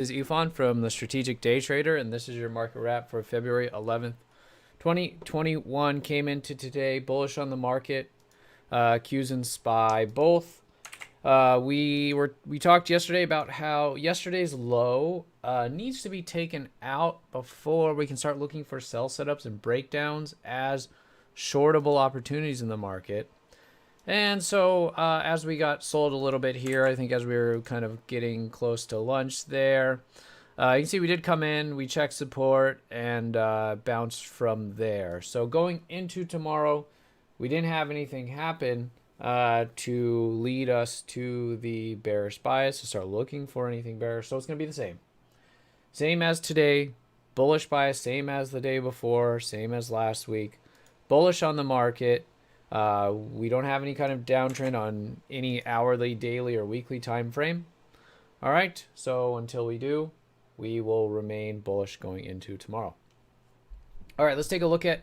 This is Ifan from the Strategic Day Trader, and this is your market wrap for February 11th, 2021. Came into today bullish on the market. Qs and SPY both. We talked yesterday about how yesterday's low needs to be taken out before we can start looking for sell setups and breakdowns as shortable opportunities in the market. And so as we got sold a little bit here, I think as we were kind of getting close to lunch there, you can see we did come in, we checked support, and bounced from there. So going into tomorrow, we didn't have anything happen to lead us to the bearish bias to start looking for anything bearish. So it's going to be the same. Same as today, bullish bias, same as the day before, same as last week. Bullish on the market. We don't have any kind of downtrend on any hourly, daily, or weekly time frame. All right, so until we do, we will remain bullish going into tomorrow. All right, let's take a look at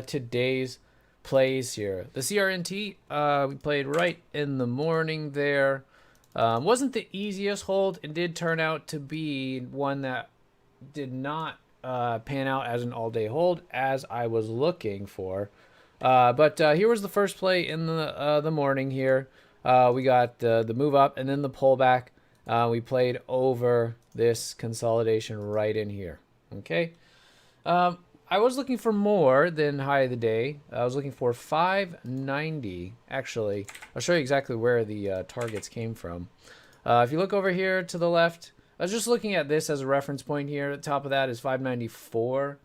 today's plays here. The CRNT, we played right in the morning there. Wasn't the easiest hold. It did turn out to be one that did not pan out as an all-day hold as I was looking for. But here was the first play in the morning here. We got the move up and then the pullback. We played over this consolidation right in here. Okay. I was looking for more than high of the day. I was looking for 590. Actually, I'll show you exactly where the targets came from. If you look over here to the left, I was just looking at this as a reference point here. At the top of that is 594.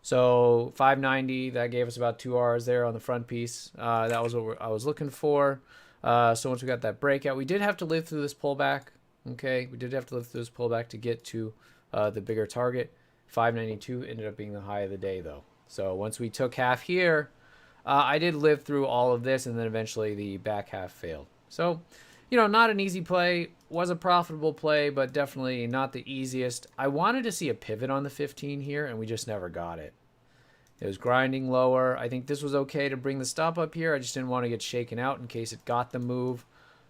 So 590, that gave us about 2 hours there on the front piece. That was what I was looking for. So once we got that breakout, we did have to live through this pullback. Okay, we did have to live through this pullback to get to the bigger target. 592 ended up being the high of the day, though. So once we took half here, I did live through all of this, and then eventually the back half failed. So, you know, not an easy play. Was a profitable play, but definitely not the easiest. I wanted to see a pivot on the 15 here, and we just never got it. It was grinding lower. I think this was okay to bring the stop up here. I just didn't want to get shaken out in case it got the move,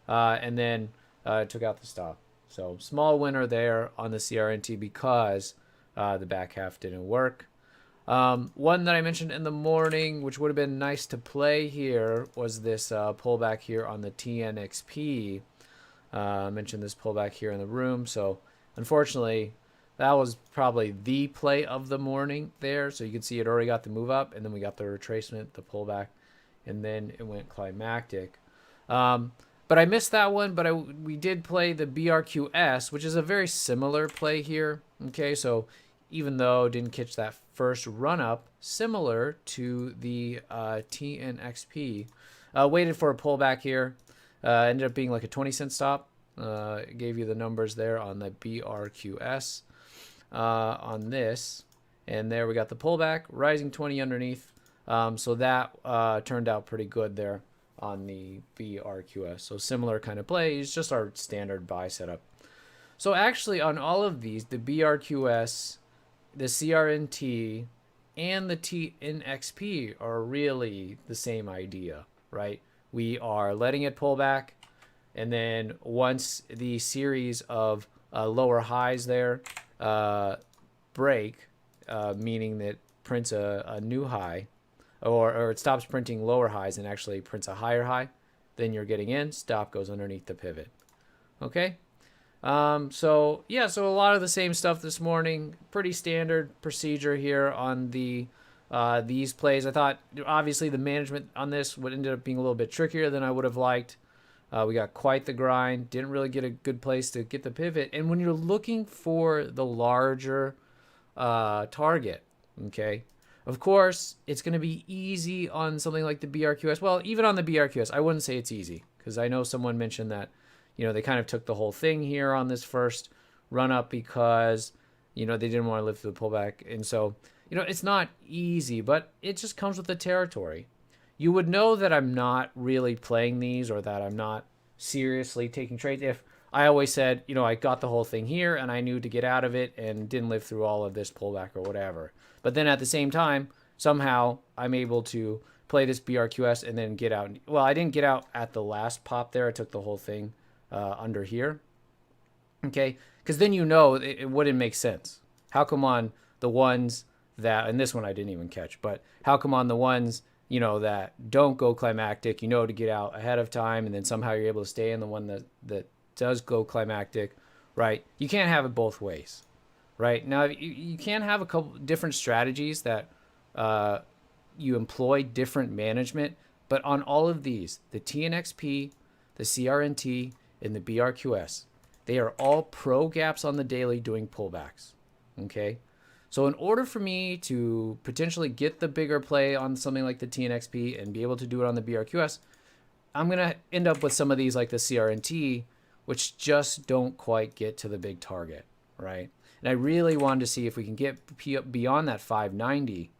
and then it took out the stop. So small winner there on the CRNT because the back half didn't work. One that I mentioned in the morning, which would have been nice to play here, was this pullback here on the TNXP. I mentioned this pullback here in the room. So unfortunately, that was probably the play of the morning there. So you can see it already got the move up, and then we got the retracement, the pullback, and then it went climactic. But I missed that one, but we did play the BRQS, which is a very similar play here. Okay, so even though didn't catch that first run up, similar to the TNXP. Waited for a pullback here. Ended up being like a 20-cent stop. Gave you the numbers there on the BRQS on this. And there we got the pullback, rising 20 underneath. So that turned out pretty good there on the BRQS. So similar kind of play. It's just our standard buy setup. So actually on all of these, the BRQS, the CRNT, and the TNXP are really the same idea, right? We are letting it pull back, and then once the series of lower highs there break, meaning that prints a new high, or it stops printing lower highs and actually prints a higher high, then you're getting in, stop goes underneath the pivot. Okay? So yeah, so a lot of the same stuff this morning. Pretty standard procedure here on the these plays. I thought obviously the management on this would end up being a little bit trickier than I would have liked. We got quite the grind. Didn't really get a good place to get the pivot. And when you're looking for the larger target, okay, of course it's going to be easy on something like the BRQS. Well, even on the BRQS, I wouldn't say it's easy because I know someone mentioned that, you know, they kind of took the whole thing here on this first run up because, you know, they didn't want to live through the pullback. And so, you know, it's not easy, but it just comes with the territory. You would know that I'm not really playing these or that I'm not seriously taking trades if I always said, you know, I got the whole thing here and I knew to get out of it and didn't live through all of this pullback or whatever. But then at the same time, somehow I'm able to play this BRQS and then get out. Well, I didn't get out at the last pop there. I took the whole thing under here. Okay, because then it wouldn't make sense. How come on the ones that, and this one I didn't even catch, but how come on the ones that don't go climactic, to get out ahead of time, and then somehow you're able to stay in the one that does go climactic, right? You can't have it both ways, right? Now you can have a couple different strategies that uh, you employ different management, but on all of these, the TNXP, the CRNT, and the BRQS, they are all pro gaps on the daily doing pullbacks. Okay. So in order for me to potentially get the bigger play on something like the TNXP and be able to do it on the BRQS, I'm going to end up with some of these like the CRNT, which just don't quite get to the big target, right? And I really wanted to see if we can get beyond that 590,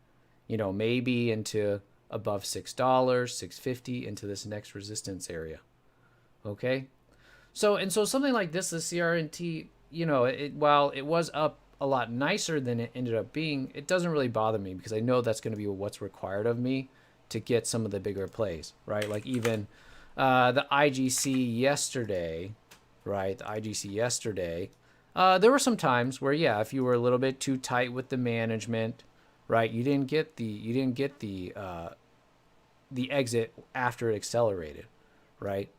maybe into above $6, $6.50 into this next resistance area. Okay. So something like this, the CRNT, while it was up a lot nicer than it ended up being, it doesn't really bother me because I know that's going to be what's required of me to get some of the bigger plays, right? Like even the IGC yesterday, right? The IGC yesterday, there were some times where, yeah, if you were a little bit too tight with the management, right, you didn't get the exit after it accelerated, right?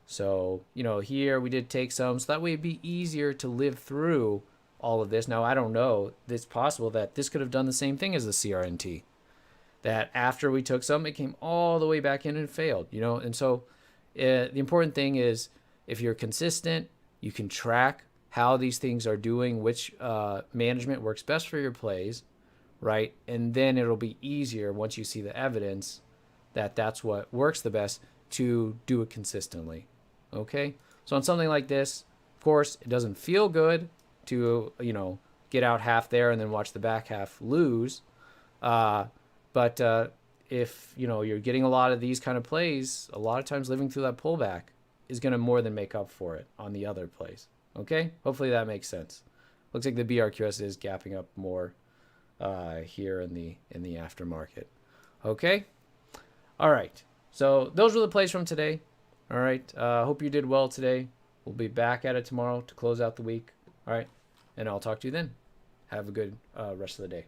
So, here we did take some, so that way it'd be easier to live through all of this. Now, I don't know. It's possible that this could have done the same thing as the CRNT. That after we took some, it came all the way back in and failed, And so the important thing is if you're consistent, you can track how these things are doing, which management works best for your plays, right? And then it'll be easier once you see the evidence that that's what works the best to do it consistently. Okay, so on something like this, of course, it doesn't feel good to get out half there and then watch the back half lose. But if you're getting a lot of these kind of plays, a lot of times living through that pullback is going to more than make up for it on the other plays. Okay, hopefully that makes sense. Looks like the BRQS is gapping up more here in the aftermarket. Okay, all right. So those were the plays from today. All right. Hope you did well today. We'll be back at it tomorrow to close out the week. All right. And I'll talk to you then. Have a good rest of the day.